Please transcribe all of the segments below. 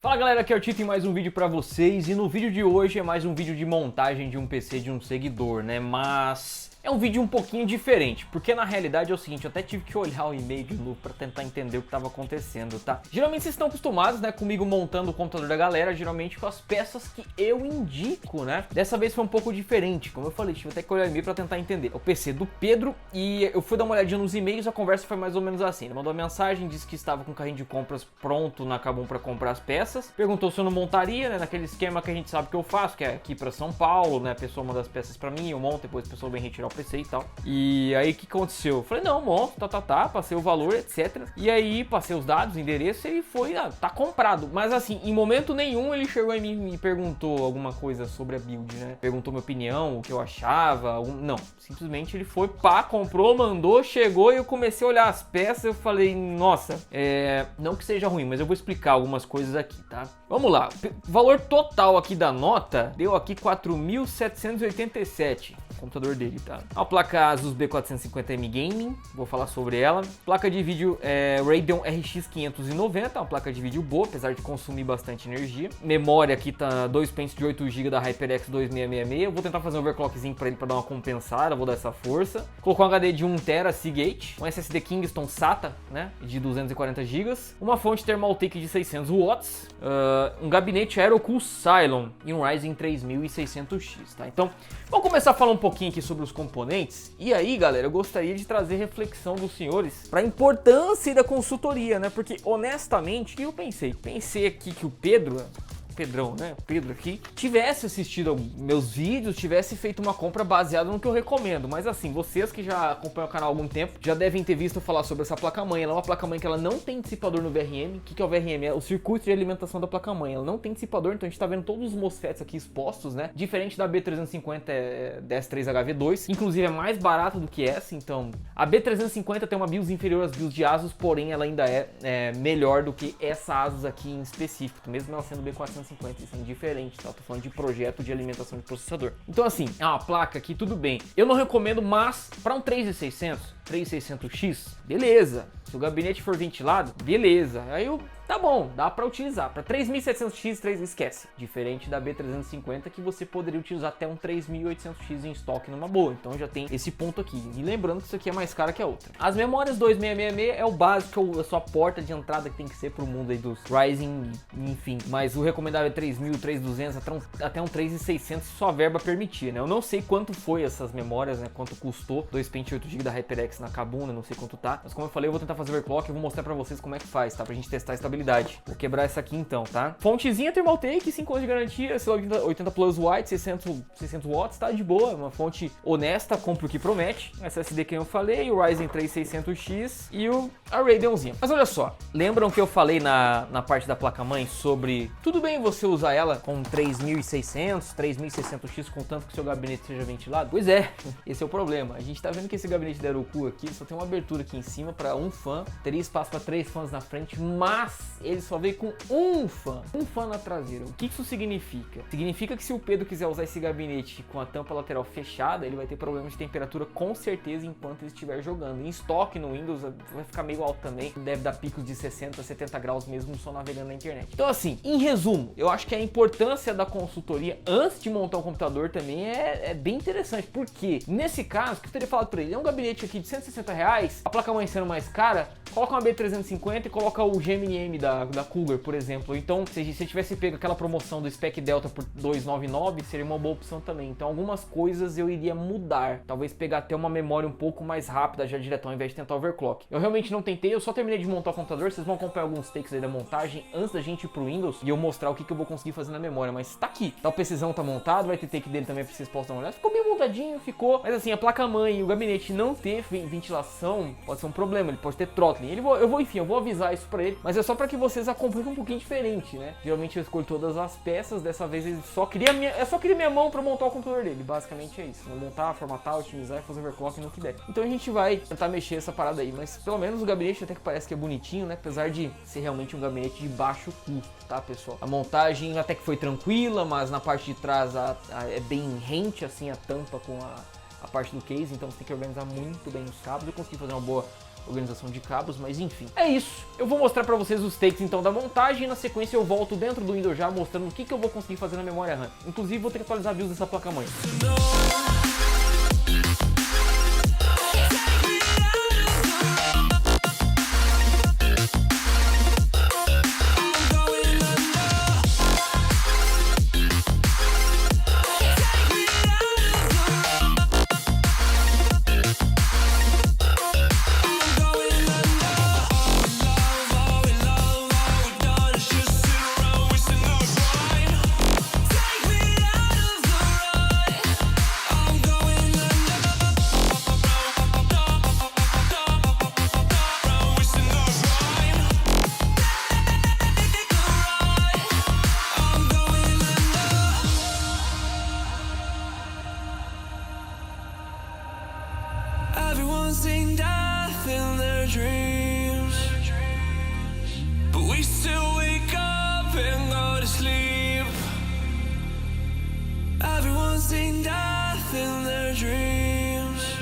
Fala galera, aqui é o Tito em mais um vídeo pra vocês, e no vídeo de hoje é mais um vídeo de montagem de um PC de um seguidor, né, mas é um vídeo um pouquinho diferente, porque na realidade é o seguinte, eu até tive que olhar o e-mail de novo pra tentar entender o que estava acontecendo, tá? Geralmente vocês estão acostumados, né, comigo montando o computador da galera, geralmente com as peças que eu indico, né? Dessa vez foi um pouco diferente, como eu falei, tive até que olhar o e-mail pra tentar entender. É o PC do Pedro, e eu fui dar uma olhadinha nos e-mails, a conversa foi mais ou menos assim. Ele mandou uma mensagem, disse que estava com o carrinho de compras pronto na Kabum pra comprar as peças, perguntou se eu não montaria, né, naquele esquema que a gente sabe que eu faço, que é aqui pra São Paulo, né, a pessoa manda as peças pra mim, eu monto, depois a pessoa vem retirar o PC e tal. E aí o que aconteceu? Eu falei, não, monto, passei o valor, etc. E aí passei os dados, o endereço e foi, tá comprado. Mas assim, em momento nenhum ele chegou em mim e me perguntou alguma coisa sobre a build, né? Perguntou minha opinião, o que eu achava, não. Simplesmente ele foi, comprou, mandou, chegou e eu comecei a olhar as peças, eu falei, nossa, não que seja ruim, mas eu vou explicar algumas coisas aqui, tá? Vamos lá, o valor total aqui da nota deu aqui 4.787, o computador dele, tá? A placa Asus B450M Gaming, vou falar sobre ela. Placa de vídeo Radeon RX 590, uma placa de vídeo boa, apesar de consumir bastante energia. Memória aqui tá 2 pentes de 8 GB da HyperX 2666, eu vou tentar fazer um overclockzinho pra ele pra dar uma compensada, vou dar essa força. Colocou um HD de 1TB Seagate, um SSD Kingston SATA, né, de 240 GB, uma fonte Thermaltake de 600 watts, um gabinete Aerocool Cylon e um Ryzen 3600X, tá? Então, vamos começar a falar um pouquinho aqui sobre os componentes. E aí, galera, eu gostaria de trazer reflexão dos senhores para a importância da consultoria, né? Porque, honestamente, o que eu pensei? Pensei aqui que o Pedrão, né? Pedro aqui, tivesse assistido meus vídeos, tivesse feito uma compra baseada no que eu recomendo. Mas assim, vocês que já acompanham o canal há algum tempo, já devem ter visto eu falar sobre essa placa-mãe. Ela é uma placa-mãe que ela não tem dissipador no VRM. O que é o VRM? É o circuito de alimentação da placa-mãe. Ela não tem dissipador, então a gente tá vendo todos os MOSFETs aqui expostos, né? Diferente da B350 DS3HV2, inclusive é mais barato do que essa, então... A B350 tem uma BIOS inferior às BIOS de Asus, porém ela ainda é melhor do que essa Asus aqui em específico, mesmo ela sendo B450. Isso é indiferente, tá? Eu tô falando de projeto de alimentação de processador. Então assim, é uma placa aqui, tudo bem. Eu não recomendo, mas para um 3600X, beleza. Se o gabinete for ventilado, beleza. Aí tá bom, dá para utilizar. Para 3700X, esquece. Diferente da B350, que você poderia utilizar até um 3800X em estoque numa boa. Então já tem esse ponto aqui. E lembrando que isso aqui é mais caro que a outra. As memórias 2666 é o básico, a sua porta de entrada que tem que ser pro mundo aí dos Ryzen, enfim. Mas o recomendável é 3000, 3200, até um 3600 se sua verba permitir, né? Eu não sei quanto foi essas memórias, né? Quanto custou 2 pente 8 GB da HyperX na Kabum, né? Não sei quanto tá. Mas como eu falei, eu vou tentar fazer overclock e vou mostrar pra vocês como é que faz, tá? Pra gente testar a estabilidade. Vou quebrar essa aqui então, tá? Fontezinha Thermaltake, 5 anos de garantia, sei lá, 80 Plus White, 600 watts, tá de boa. Uma fonte honesta, compra o que promete. SSD que eu falei, o Ryzen 3600X e a Radeonzinha. Mas olha só, lembram que eu falei na parte da placa-mãe sobre... Tudo bem você usar ela com 3600X, contanto que seu gabinete seja ventilado? Pois é, esse é o problema. A gente tá vendo que esse gabinete da Aerocool aqui só tem uma abertura aqui em cima para um fã, teria espaço para 3 fãs na frente, mas ele só veio com um fã na traseira. O que isso significa? Significa que se o Pedro quiser usar esse gabinete com a tampa lateral fechada, ele vai ter problema de temperatura com certeza enquanto ele estiver jogando. Em estoque no Windows vai ficar meio alto também, deve dar picos de 60, 70 graus mesmo só navegando na internet. Então assim, em resumo, eu acho que a importância da consultoria antes de montar um computador também é bem interessante, porque nesse caso, o que eu teria falado para ele, é um gabinete aqui de R$160, a placa-mãe sendo mais cara, coloca uma B350 e coloca o Gemini M da Cougar, por exemplo. Então, se você tivesse pego aquela promoção do Spec Delta por 299, seria uma boa opção também. Então, algumas coisas eu iria mudar. Talvez pegar até uma memória um pouco mais rápida já direto, ao invés de tentar overclock. Eu realmente não tentei, eu só terminei de montar o computador. Vocês vão acompanhar alguns takes aí da montagem antes da gente ir pro Windows e eu mostrar o que eu vou conseguir fazer na memória. Mas tá aqui, tá, o PCzão tá montado, vai ter take dele também pra vocês possam dar uma olhada. Ficou bem montadinho, ficou. Mas assim, a placa-mãe e o gabinete não ter ventilação pode ser um problema, ele pode ter throttling. Eu vou avisar isso pra ele, mas é só pra que vocês acompanhem um pouquinho diferente, né? Geralmente eu escolho todas as peças, dessa vez ele só queria minha mão pra montar o computador dele, basicamente é isso. Vou montar, formatar, otimizar e fazer overclock no que der. Então a gente vai tentar mexer essa parada aí, mas pelo menos o gabinete até que parece que é bonitinho, né? Apesar de ser realmente um gabinete de baixo custo, tá, pessoal? A montagem até que foi tranquila, mas na parte de trás é bem rente, assim, a tampa com a parte do case, então você tem que organizar muito bem os cabos. Eu consegui fazer uma boa organização de cabos, mas enfim. É isso. Eu vou mostrar pra vocês os takes então da montagem e na sequência eu volto dentro do Windows já mostrando o que eu vou conseguir fazer na memória RAM. Inclusive vou ter que atualizar a BIOS dessa placa-mãe. Everyone's seen death in their dreams, but we still wake up and go to sleep. Everyone's seen death in their dreams.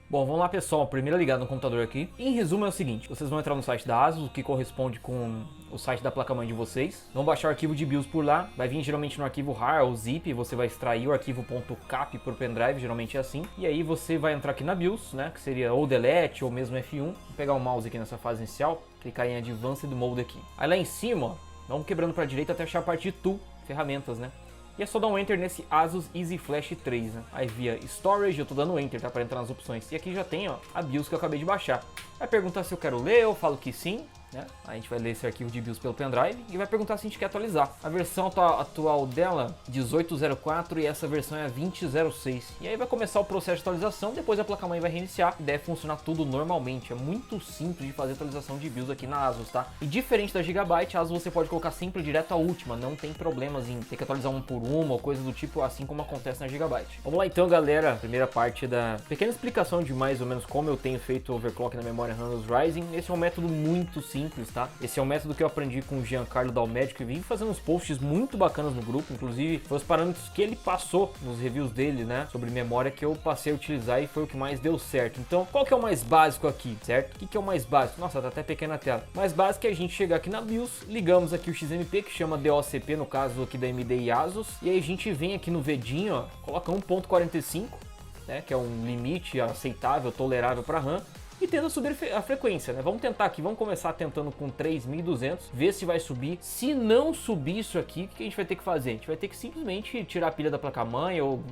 Bom, vamos lá pessoal, primeira ligada no computador aqui. Em resumo é o seguinte, vocês vão entrar no site da ASUS, o que corresponde com o site da placa-mãe de vocês. Vão baixar o arquivo de BIOS por lá, vai vir geralmente no arquivo RAR ou ZIP, você vai extrair o arquivo .cap por pendrive, geralmente é assim. E aí você vai entrar aqui na BIOS, né, que seria ou Delete ou mesmo F1. Vou pegar o mouse aqui nessa fase inicial, clicar em Advanced Mode aqui. Aí lá em cima, ó, vamos quebrando para a direita até achar a parte de Tool, ferramentas, né. E é só dar um Enter nesse Asus Easy Flash 3, né? Aí via Storage, eu tô dando Enter, tá? Pra entrar nas opções. E aqui já tem, ó, a BIOS que eu acabei de baixar. Vai perguntar se eu quero ler, eu falo que sim, né? Aí a gente vai ler esse arquivo de BIOS pelo pendrive e vai perguntar se a gente quer atualizar. A versão atual dela, 18.04, e essa versão é a 20.06. E aí vai começar o processo de atualização, depois a placa-mãe vai reiniciar e deve funcionar tudo normalmente. É muito simples de fazer atualização de BIOS aqui na Asus, tá? E diferente da Gigabyte, a Asus você pode colocar sempre direto à última, não tem problemas em ter que atualizar um por uma ou coisa do tipo, assim como acontece na Gigabyte. Vamos lá então, galera, primeira parte da pequena explicação de mais ou menos como eu tenho feito overclock na memória RAM dos Ryzen. Esse é um método muito simples, tá? Esse é um método que eu aprendi com o Giancarlo Dalmédico e vim fazendo uns posts muito bacanas no grupo, inclusive foi os parâmetros que ele passou nos reviews dele, né, sobre memória que eu passei a utilizar e foi o que mais deu certo. Então, qual que é o mais básico aqui, certo? O que é o mais básico? Nossa, tá até pequena a tela. O mais básico é a gente chegar aqui na BIOS, ligamos aqui o XMP, que chama DOCP, no caso aqui da AMD e Asus, e aí a gente vem aqui no VEDinho, ó, coloca 1.45, né, que é um limite aceitável, tolerável para RAM, e tenta subir a frequência, né? Vamos tentar aqui, vamos começar tentando com 3200, ver se vai subir. Se não subir isso aqui, o que a gente vai ter que fazer? A gente vai ter que simplesmente tirar a pilha da placa-mãe ou,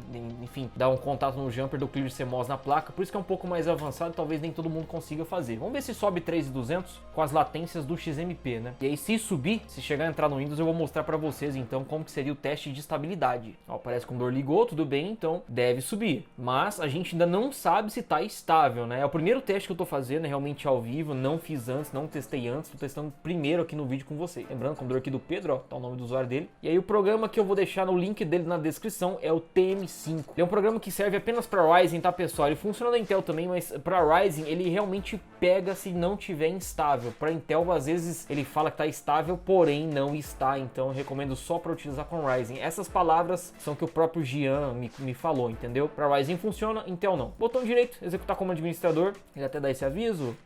enfim, dar um contato no jumper do Clear CMOS na placa, por isso que é um pouco mais avançado, talvez nem todo mundo consiga fazer. Vamos ver se sobe 3200 com as latências do XMP, né? E aí se subir, se chegar a entrar no Windows, eu vou mostrar pra vocês então como que seria o teste de estabilidade. Ó, parece que o computador ligou, tudo bem, então deve subir. Mas a gente ainda não sabe se tá estável, né? É o primeiro teste que eu tô fazendo, realmente ao vivo, não fiz antes, não testei antes, tô testando primeiro aqui no vídeo com vocês. Lembrando, o computador aqui do Pedro, ó, tá o nome do usuário dele. E aí o programa que eu vou deixar no link dele na descrição é o TM5. Ele é um programa que serve apenas para Ryzen, tá pessoal? Ele funciona na Intel também, mas para Ryzen ele realmente pega se não tiver instável. Para Intel às vezes ele fala que tá estável, porém não está, então eu recomendo só para utilizar com Ryzen. Essas palavras são que o próprio Gian me falou, entendeu? Para Ryzen funciona, Intel não. Botão direito, executar como administrador, ele até dá esse aviso,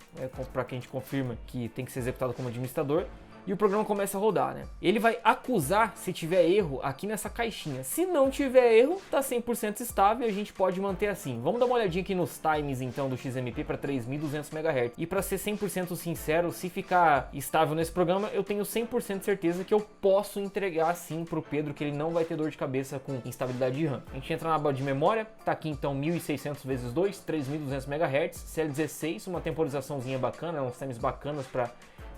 para quem a gente confirma que tem que ser executado como administrador. E o programa começa a rodar, né? Ele vai acusar se tiver erro aqui nessa caixinha. Se não tiver erro, tá 100% estável e a gente pode manter assim. Vamos dar uma olhadinha aqui nos times então do XMP para 3200 MHz. E para ser 100% sincero, se ficar estável nesse programa, eu tenho 100% certeza que eu posso entregar sim pro Pedro, que ele não vai ter dor de cabeça com instabilidade de RAM. A gente entra na aba de memória, tá aqui então 1600 vezes 2, 3200 MHz, CL16, uma temporizaçãozinha bacana, uns times bacanas para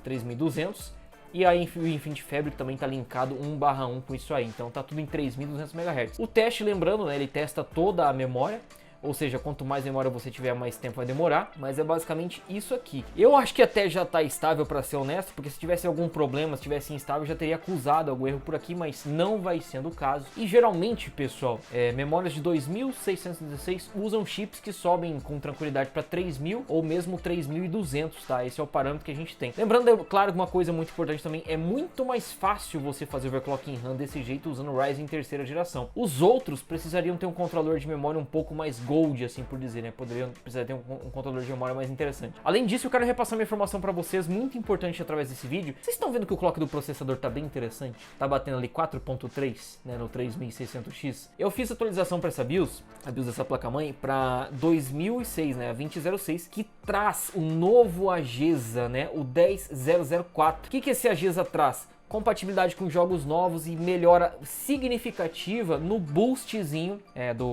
3200. E aí o Infinity Fabric também está linkado 1/1 com isso aí, então tá tudo em 3200 MHz. O teste, lembrando, né, ele testa toda a memória, ou seja, quanto mais memória você tiver, mais tempo vai demorar, mas é basicamente isso aqui. Eu acho que até já está estável, para ser honesto, porque se tivesse algum problema, se tivesse instável, já teria acusado algum erro por aqui, mas não vai sendo o caso. E geralmente, pessoal, memórias de 2616 usam chips que sobem com tranquilidade para 3000 ou mesmo 3200, tá? Esse é o parâmetro que a gente tem. Lembrando, claro, uma coisa muito importante também, é muito mais fácil você fazer overclock em RAM desse jeito usando o Ryzen terceira geração. Os outros precisariam ter um controlador de memória um pouco mais Gold, assim por dizer, né? Poderia precisar ter um controlador de memória mais interessante. Além disso, eu quero repassar uma informação para vocês, muito importante através desse vídeo. Vocês estão vendo que o clock do processador tá bem interessante? Tá batendo ali 4.3, né, no 3600X. Eu fiz atualização para essa BIOS, a BIOS dessa placa-mãe, para 2006, né, a 2006, que traz o novo AGESA, né, o 10004. O que esse AGESA traz? Compatibilidade com jogos novos e melhora significativa no boostzinho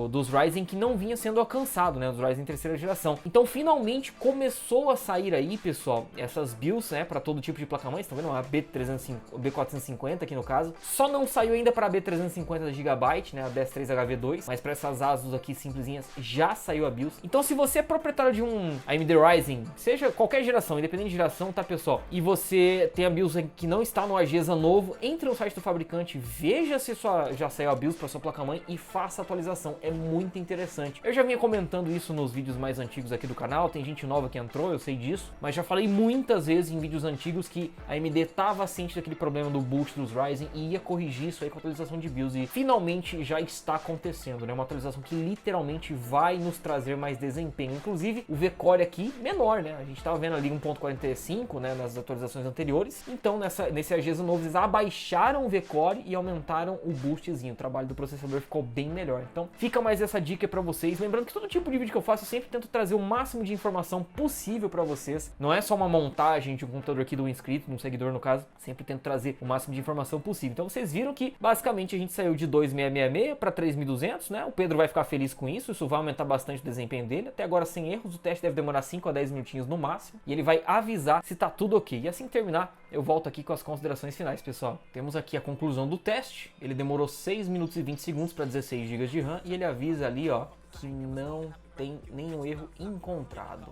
dos Ryzen que não vinha sendo alcançado, né, os Ryzen terceira geração. Então finalmente começou a sair aí, pessoal, essas BIOS, né, para todo tipo de placa-mãe. Estão vendo? Uma B450 aqui no caso. Só não saiu ainda para a B350 GB, né, a BS3HV2, mas para essas ASUS aqui simplesinhas já saiu a BIOS. Então se você é proprietário de um AMD Ryzen, seja qualquer geração, independente de geração, tá, pessoal, e você tem a BIOS que não está no AGESA novo, entre no site do fabricante, veja se já saiu a BIOS para sua placa-mãe e faça a atualização. É muito interessante. Eu já vinha comentando isso nos vídeos mais antigos aqui do canal, tem gente nova que entrou, eu sei disso, mas já falei muitas vezes em vídeos antigos que a AMD estava ciente daquele problema do boost dos Ryzen e ia corrigir isso aí com a atualização de BIOS, e finalmente já está acontecendo, né? Uma atualização que literalmente vai nos trazer mais desempenho, inclusive o V-Core aqui menor, né? A gente estava vendo ali 1.45, né, nas atualizações anteriores, então nesse AGESA novo eles abaixaram o V-Core e aumentaram o boostzinho. O trabalho do processador ficou bem melhor. Então fica mais essa dica para vocês. Lembrando que todo tipo de vídeo que eu faço eu sempre tento trazer o máximo de informação possível para vocês. Não é só uma montagem de um computador aqui do inscrito, de um seguidor no caso. Sempre tento trazer o máximo de informação possível. Então vocês viram que basicamente a gente saiu de 2666 para 3200, né? O Pedro vai ficar feliz com isso. Isso vai aumentar bastante o desempenho dele. Até agora sem erros. O teste deve demorar 5 a 10 minutinhos no máximo. E ele vai avisar se tá tudo ok. E assim que terminar, eu volto aqui com as considerações finais, pessoal. Temos aqui a conclusão do teste. Ele demorou 6 minutos e 20 segundos para 16 GB de RAM e ele avisa ali, ó, que não tem nenhum erro encontrado.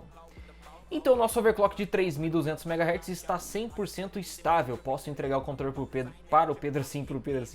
Então o nosso overclock de 3200 MHz está 100% estável. Posso entregar o controle para o Pedro sim,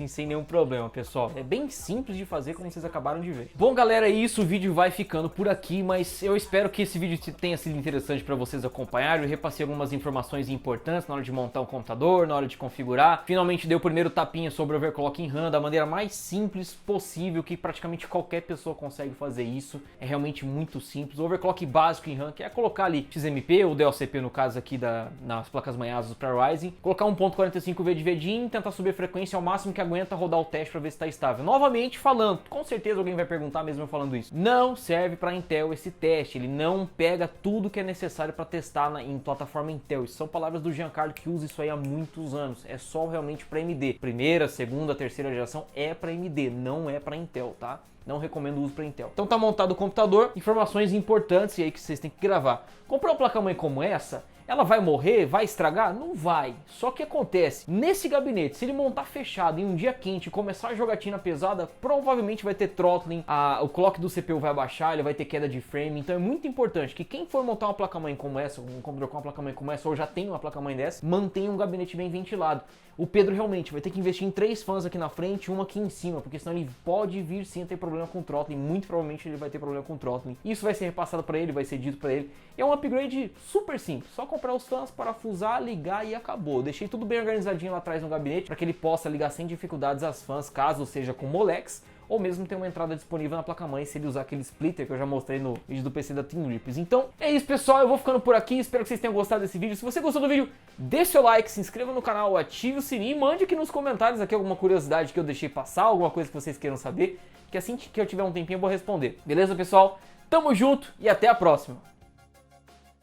sem nenhum problema, pessoal. É bem simples de fazer, como vocês acabaram de ver. Bom, galera, é isso. O vídeo vai ficando por aqui, mas eu espero que esse vídeo tenha sido interessante para vocês acompanharem. Eu repassei algumas informações importantes na hora de montar um computador, na hora de configurar. Finalmente dei o primeiro tapinha sobre overclock em RAM da maneira mais simples possível, que praticamente qualquer pessoa consegue fazer isso. É realmente muito simples. O overclock básico em RAM, que é colocar ali XMP ou DLCP no caso aqui nas placas-mãe ASUS para Ryzen, colocar 1.45V de VDIN, tentar subir a frequência ao máximo que aguenta, rodar o teste para ver se está estável. Novamente falando, com certeza alguém vai perguntar mesmo eu falando isso, não serve para Intel esse teste, ele não pega tudo que é necessário para testar em plataforma Intel. Isso são palavras do Giancarlo, que usa isso aí há muitos anos, é só realmente para AMD. Primeira, segunda, terceira geração é para AMD, não é para Intel, tá? Não recomendo o uso para Intel. Então tá montado o computador, informações importantes e aí que vocês têm que gravar. Comprar uma placa-mãe como essa, ela vai morrer? Vai estragar? Não vai. Só que acontece, nesse gabinete, se ele montar fechado em um dia quente e começar a jogatina pesada, provavelmente vai ter throttling, o clock do CPU vai abaixar, ele vai ter queda de frame. Então é muito importante que quem for montar uma placa-mãe como essa, um computador com uma placa-mãe como essa, ou já tem uma placa-mãe dessa, mantenha um gabinete bem ventilado. O Pedro realmente vai ter que investir em 3 fãs aqui na frente e uma aqui em cima, porque senão ele pode vir sim a ter problema com throttling, muito provavelmente ele vai ter problema com throttling. Isso vai ser repassado para ele, vai ser dito para ele. E é um upgrade super simples, só comprar os fãs, parafusar, ligar e acabou. Deixei tudo bem organizadinho lá atrás no gabinete para que ele possa ligar sem dificuldades as fãs, caso seja com Molex, ou mesmo ter uma entrada disponível na placa-mãe se ele usar aquele splitter que eu já mostrei no vídeo do PC da TeamGrips. Então é isso, pessoal, eu vou ficando por aqui, espero que vocês tenham gostado desse vídeo. Se você gostou do vídeo, deixe seu like, se inscreva no canal, ative o sininho e mande aqui nos comentários aqui alguma curiosidade que eu deixei passar, alguma coisa que vocês queiram saber, que assim que eu tiver um tempinho eu vou responder. Beleza, pessoal? Tamo junto e até a próxima!